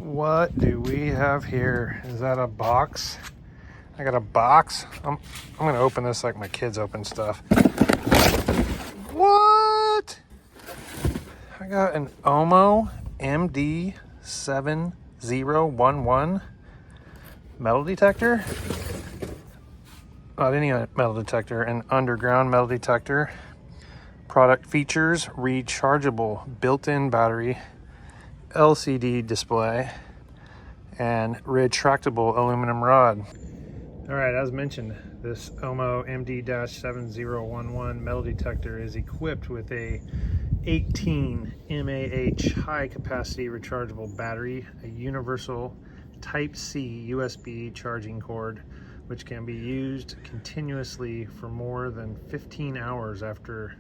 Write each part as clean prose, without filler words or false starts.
What do we have here? Is that a box? I got a box. I'm gonna open this like my kids open stuff. What? I got an OMMO MD-7011 metal detector. Not any metal detector, an underground metal detector. Product features: rechargeable built-in battery, LCD display, and retractable aluminum rod. All right, as mentioned, this OMMO MD-7011 metal detector is equipped with a 18 mAh high capacity rechargeable battery, a universal Type-C USB charging cord, which can be used continuously for more than 15 hours after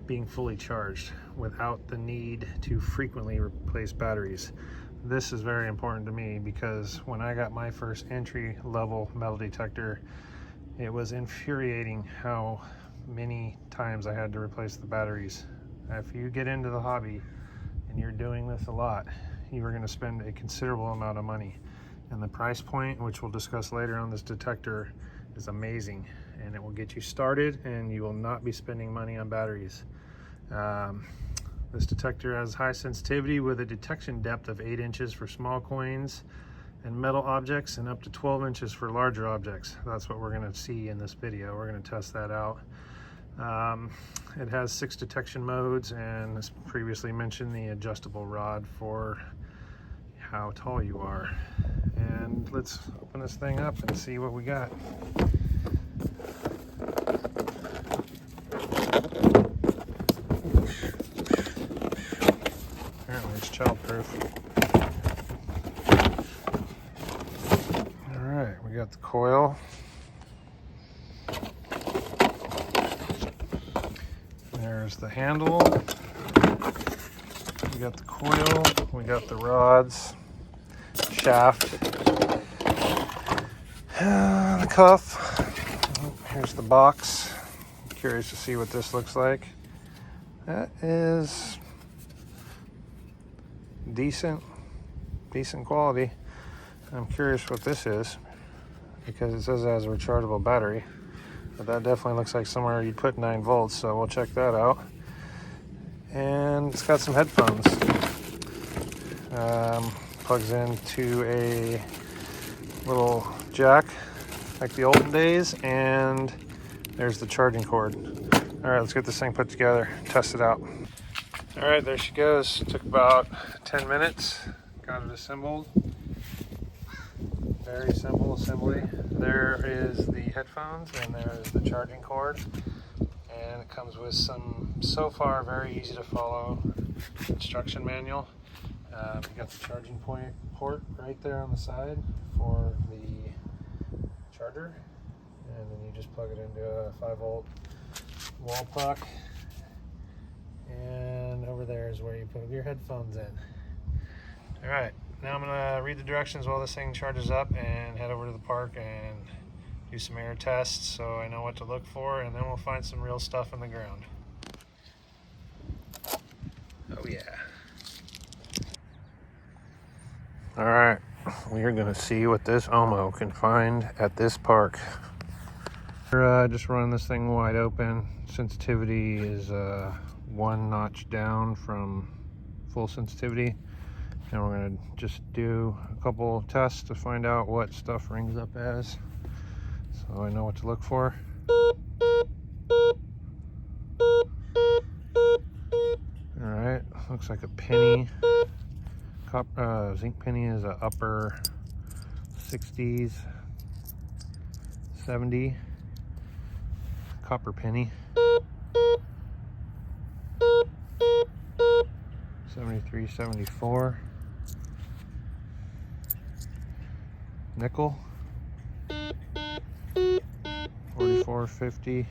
being fully charged without the need to frequently replace batteries. This is very important to me because when I got my first entry-level metal detector, it was infuriating how many times I had to replace the batteries. If you get into the hobby and you're doing this a lot, you are going to spend a considerable amount of money. And the price point, which we'll discuss later on this detector, is amazing. And it will get you started and you will not be spending money on batteries. This detector has high sensitivity with a detection depth of 8 inches for small coins and metal objects and up to 12 inches for larger objects. That's what we're going to see in this video. We're going to test that out. It has 6 detection modes and, as previously mentioned, the adjustable rod for how tall you are. And let's open this thing up and see what we got. Apparently it's childproof. All right, we got the coil. There's the handle. We got the coil. We got the rods, shaft, the cuff. Here's the box. I'm curious to see what this looks like. That is decent quality. I'm curious what this is because it says it has a rechargeable battery, but that definitely looks like somewhere you'd put 9 volts, so we'll check that out. And it's got some headphones. Plugs into a little jack like the olden days, and there's the charging cord. All right, let's get this thing put together, test it out. All right, there she goes. Took about 10 minutes. Got it assembled. Very simple assembly. There is the headphones and there is the charging cord. And it comes with some, so far, very easy to follow instruction manual. You got the charging port right there on the side for the charger. And then you just plug it into a 5-volt wall puck. And over there is where you put your headphones in. All right, now I'm gonna read the directions while this thing charges up and head over to the park and do some air tests so I know what to look for, and then we'll find some real stuff in the ground. Oh yeah. All right, we are gonna see what this OMMO can find at this park. We're just running this thing wide open. Sensitivity is 1 notch down from full sensitivity. And we're gonna just do a couple tests to find out what stuff rings up as, so I know what to look for. All right, looks like a penny. Zinc penny is a upper 60s, 70. Copper penny, 73, 74. Nickel, 44.50.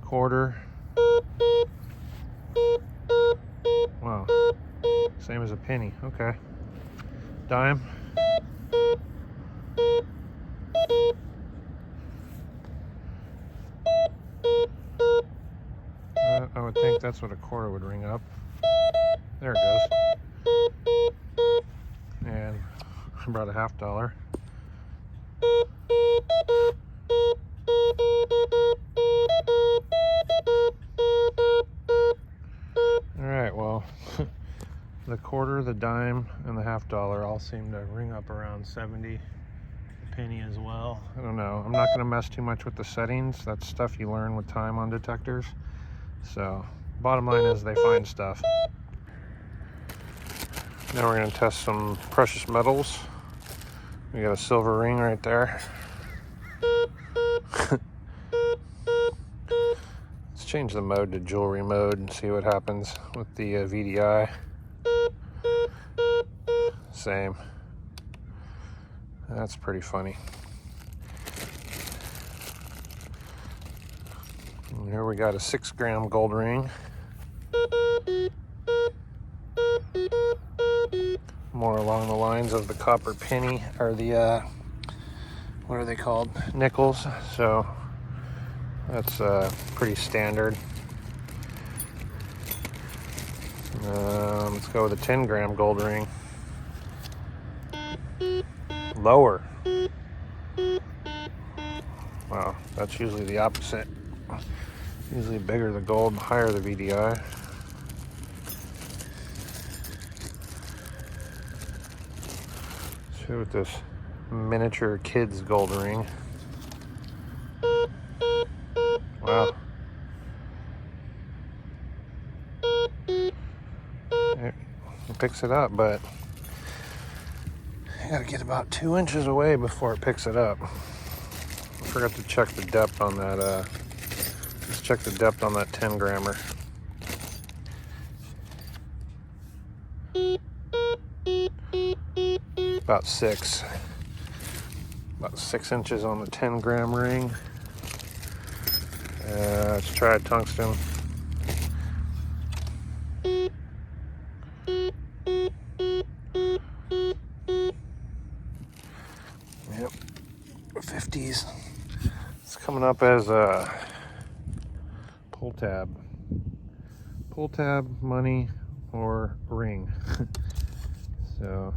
Quarter. Wow, same as a penny. Okay. Dime. I would think that's what a quarter would ring up. There it goes. brought a $50. All right, well, the quarter, the dime, and the $50 all seem to ring up around 70. The penny as well. I don't know. I'm not going to mess too much with the settings. That's stuff you learn with time on detectors. So, bottom line is they find stuff. Now we're going to test some precious metals. We got a silver ring right there. Let's change the mode to jewelry mode and see what happens with the VDI. Same. That's pretty funny. And here we got a 6-gram gold ring. More along the lines of the copper penny, or the, what are they called? Nickels. So that's pretty standard. Let's go with a 10-gram gold ring. Lower. Wow, that's usually the opposite. Usually bigger the gold, the higher the VDI. Let's go with this miniature kids gold ring. Wow. It picks it up, but you gotta get about 2 inches away before it picks it up. I forgot to check the depth on that. Let's check the depth on that 10-grammer. About 6 inches on the 10-gram ring. Let's try tungsten. Yep, 50s. It's coming up as a pull tab, money, or ring. So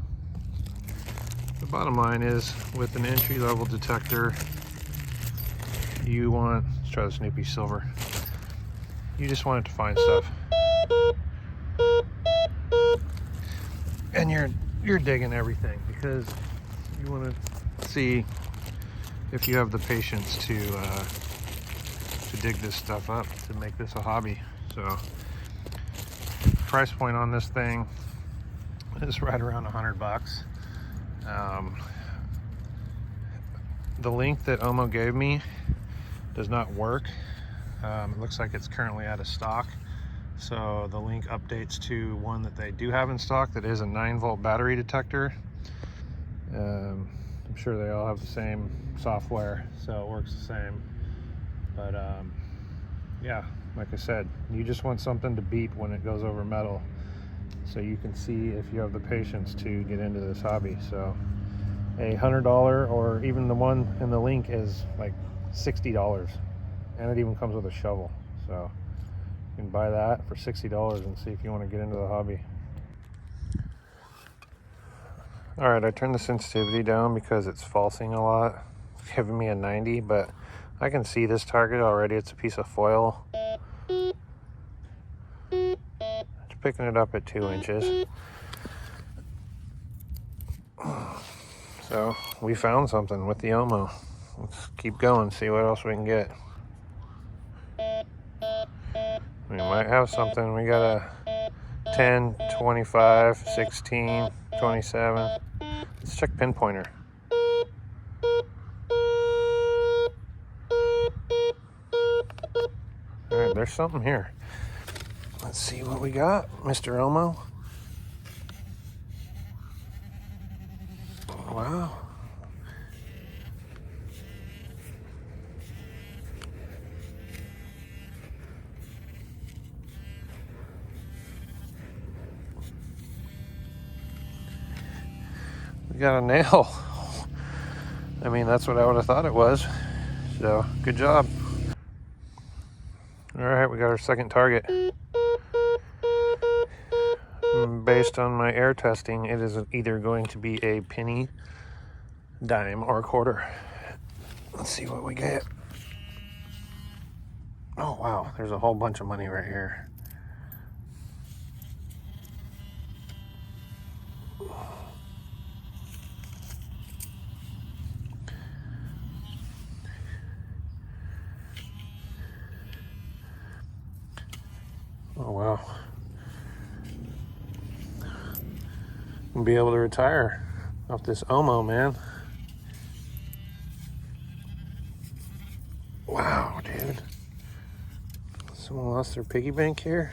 the bottom line is, with an entry-level detector, you want, let's try the Snoopy silver. You just want it to find stuff, and you're digging everything because you want to see if you have the patience to dig this stuff up, to make this a hobby. So price point on this thing is right around $100. The link that OMMO gave me does not work. It looks like it's currently out of stock. So the link updates to one that they do have in stock that is a 9-volt battery detector. I'm sure they all have the same software, so it works the same. But yeah, like I said, you just want something to beep when it goes over metal, so you can see if you have the patience to get into this hobby. So a $100, or even the one in the link is like $60, and it even comes with a shovel. So you can buy that for $60 and see if you want to get into the hobby. All right, I turned the sensitivity down because it's falsing a lot. It's giving me a 90, but I can see this target already. It's a piece of foil. It's picking it up at 2 inches. So we found something with the OMMO. Let's keep going, see what else we can get. We might have something. We got a 10, 25, 16, 27. Let's check pinpointer. All right, there's something here. Let's see what we got, Mr. OMMO. Wow. We got a nail. I mean, that's what I would have thought it was. So, good job. All right, we got our second target. based on my air testing, it is either going to be a penny, dime, or quarter. Let's see what we get. Oh wow, there's a whole bunch of money right here. Oh wow. I'll be able to retire off this OMMO, man. Wow, dude. Someone lost their piggy bank here?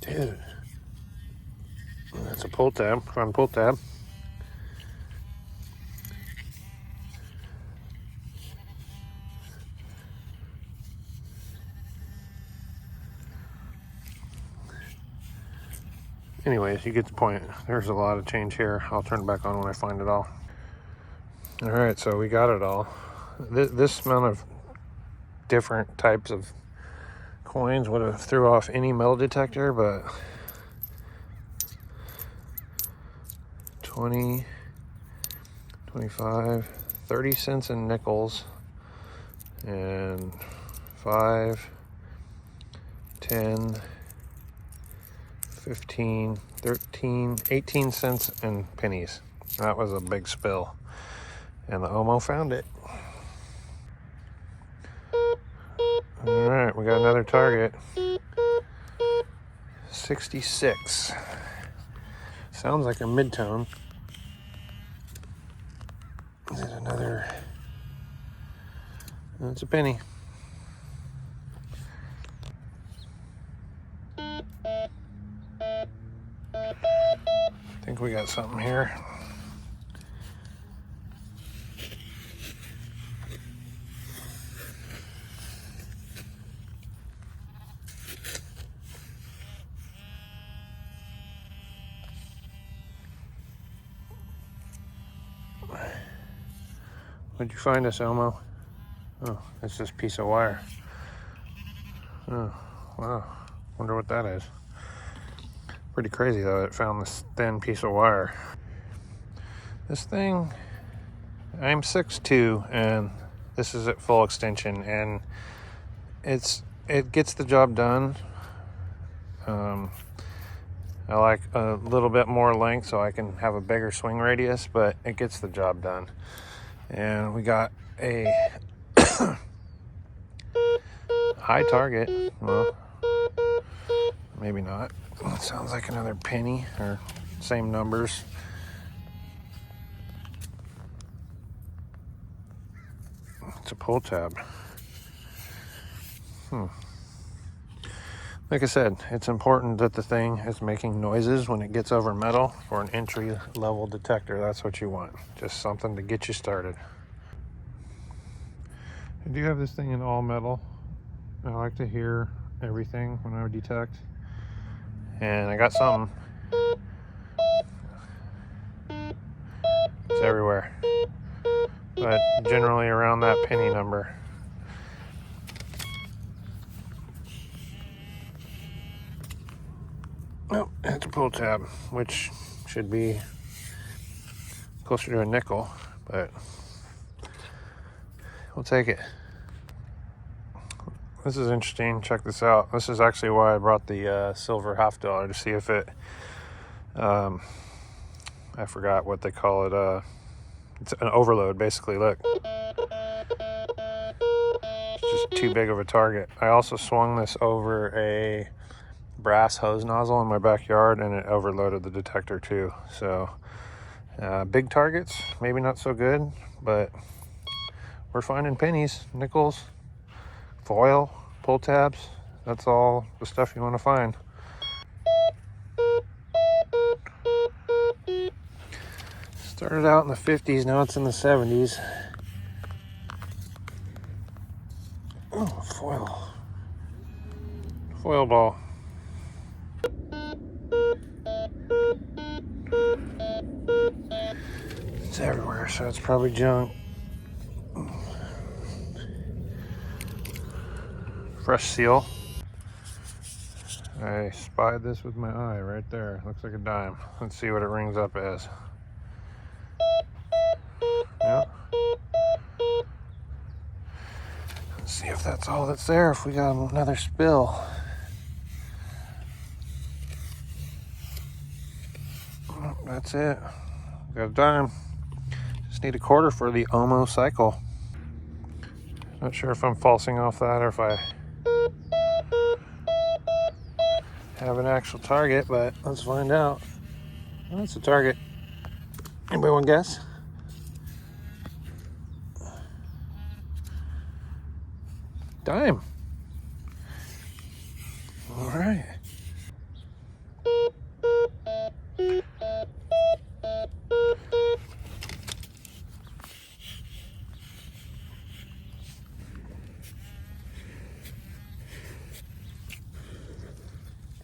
Dude. That's a pull tab, front pull tab. Anyways, you get the point. There's a lot of change here. I'll turn it back on when I find it all. All right, so we got it all. This amount of different types of coins would have threw off any metal detector, but 20, 25, 30 cents in nickels, and 5, 10, 15, 13, 18 cents in pennies. That was a big spill. And the OMMO found it. All right, we got another target. 66. Sounds like a mid-tone. Is it another? It's a penny. I think we got something here. What'd you find us, OMMO? Oh, it's this piece of wire. Oh, wow. Wonder what that is. Pretty crazy though, it found this thin piece of wire. This thing, I'm 6'2", and this is at full extension, and it gets the job done. I like a little bit more length so I can have a bigger swing radius, but it gets the job done. And we got a high target. Well, maybe not. It sounds like another penny, or same numbers. It's a pull tab. Like I said, it's important that the thing is making noises when it gets over metal. For an entry level detector, that's what you want. Just something to get you started. I do have this thing in all metal. I like to hear everything when I detect. And I got something. It's everywhere. But generally around that penny number. Oh, it's a pull tab, which should be closer to a nickel, but we'll take it. This is interesting. Check this out. This is actually why I brought the silver $50 to see if it, I forgot what they call it. It's an overload, basically. Look. It's just too big of a target. I also swung this over a brass hose nozzle in my backyard, and it overloaded the detector too. So big targets, maybe not so good, but we're finding pennies, nickels, foil, pull tabs. That's all the stuff you want to find. Started out in the 50s, now it's in the 70s. Oh, foil ball. It's everywhere, so it's probably junk. Fresh seal. I spied this with my eye right there. Looks like a dime. Let's see what it rings up as. Yep. Let's see if that's all that's there, if we got another spill. Oh, that's it. Got a dime. Just need a quarter for the OMMO cycle. Not sure if I'm falsing off that or if I have an actual target, but let's find out. Oh, that's a target. Anybody want to guess? Dime. All right.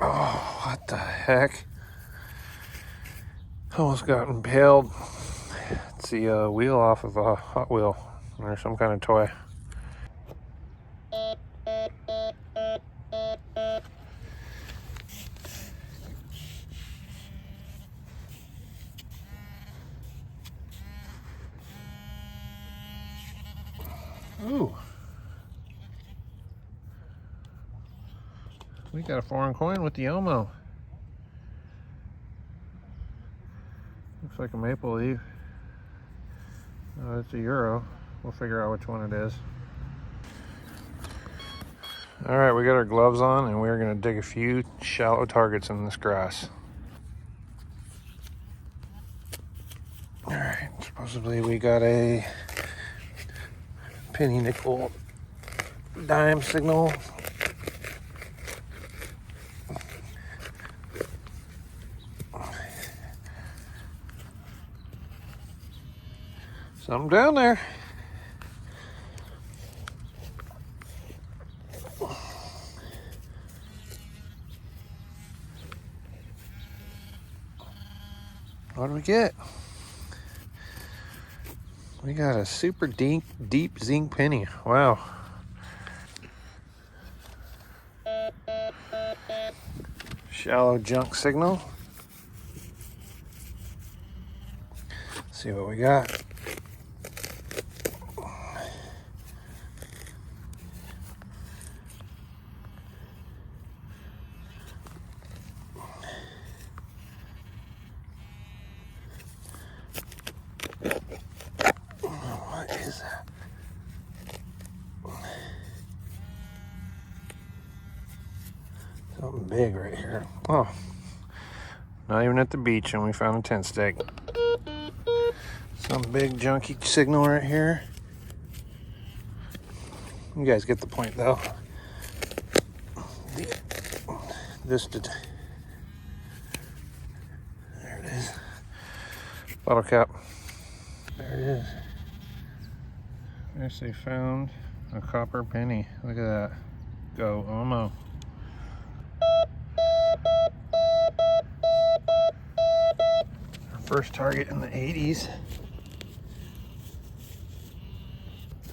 Oh, what the heck? Almost got impaled. It's the wheel off of a Hot Wheel or some kind of toy. Ooh. We got a foreign coin with the OMMO. Looks like a maple leaf. It's a euro. We'll figure out which one it is. All right, we got our gloves on and we're gonna dig a few shallow targets in this grass. All right, supposedly we got a penny, nickel, dime signal. Something down there. What do we get? We got a super deep zinc penny. Wow. Shallow junk signal. Let's see what we got. What is that? Something big right here. Oh, not even at the beach and we found a tent stake. Some big junky signal right here. You guys get the point though. This did. There it is. Bottle cap. There it is. Actually found a copper penny. Look at that. Go OMMO. Our first target in the 80s.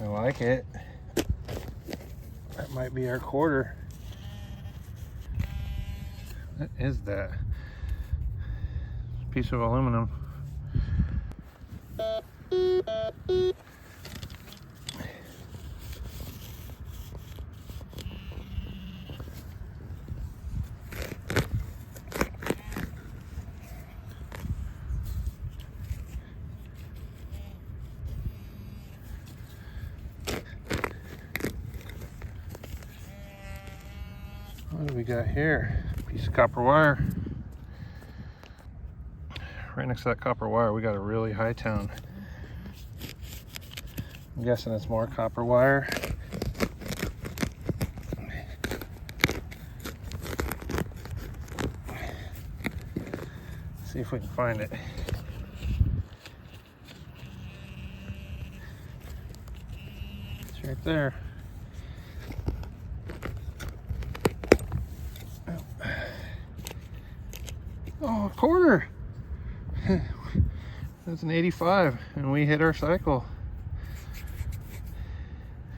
I like it. That might be our quarter. What is that? Piece of aluminum. What do we got here? Piece of copper wire. Right next to that copper wire, we got a really high tone. I'm guessing it's more copper wire. See if we can find it. It's right there. Oh, a quarter. That's an 85 and we hit our cycle.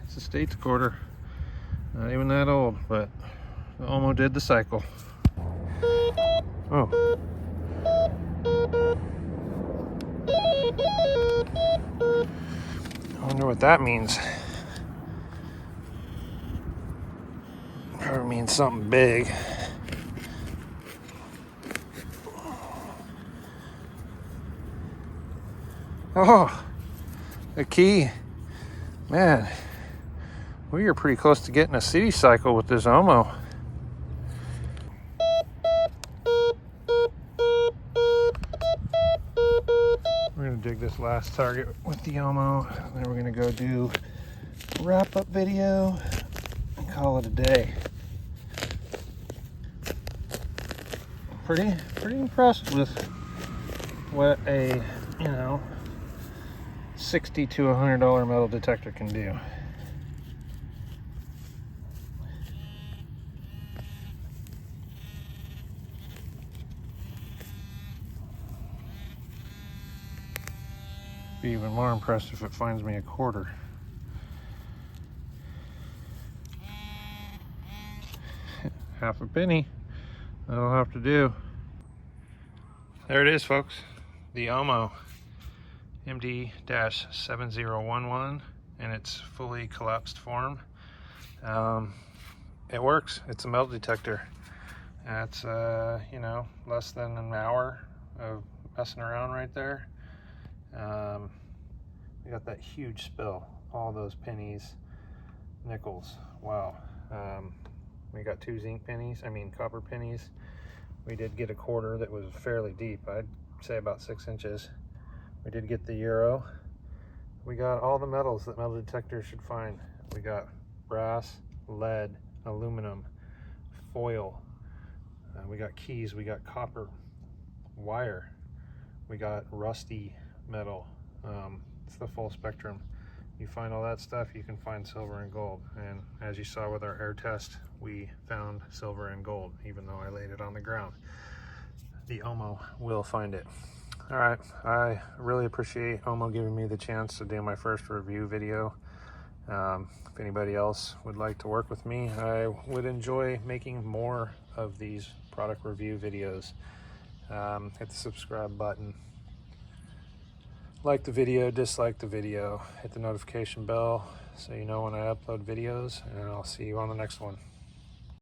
It's a States quarter. Not even that old, but the OMMO did the cycle. Oh. I wonder what that means. Probably means something big. Oh, a key. Man, we are pretty close to getting a city cycle with this OMMO. We're gonna dig this last target with the OMMO, then we're gonna go do a wrap-up video and call it a day. Pretty impressed with what a, you know, $60 to $100 metal detector can do. Be even more impressed if it finds me a quarter. Half a penny. That'll have to do. There it is, folks. The OMMO MD-7011 in its fully collapsed form. It works. It's a metal detector. That's you know, less than an hour of messing around right there. We got that huge spill. All those pennies, nickels. Wow. We got 2 copper pennies. We did get a quarter that was fairly deep. I'd say about 6 inches. We did get the euro. We got all the metals that metal detectors should find. We got brass, lead, aluminum, foil. We got keys, we got copper, wire. We got rusty metal. It's the full spectrum. You find all that stuff, you can find silver and gold. And as you saw with our air test, we found silver and gold, even though I laid it on the ground. The OMMO will find it. All right, I really appreciate OMMO giving me the chance to do my first review video. If anybody else would like to work with me, I would enjoy making more of these product review videos. Hit the subscribe button. Like the video, dislike the video. Hit the notification bell so you know when I upload videos, and I'll see you on the next one.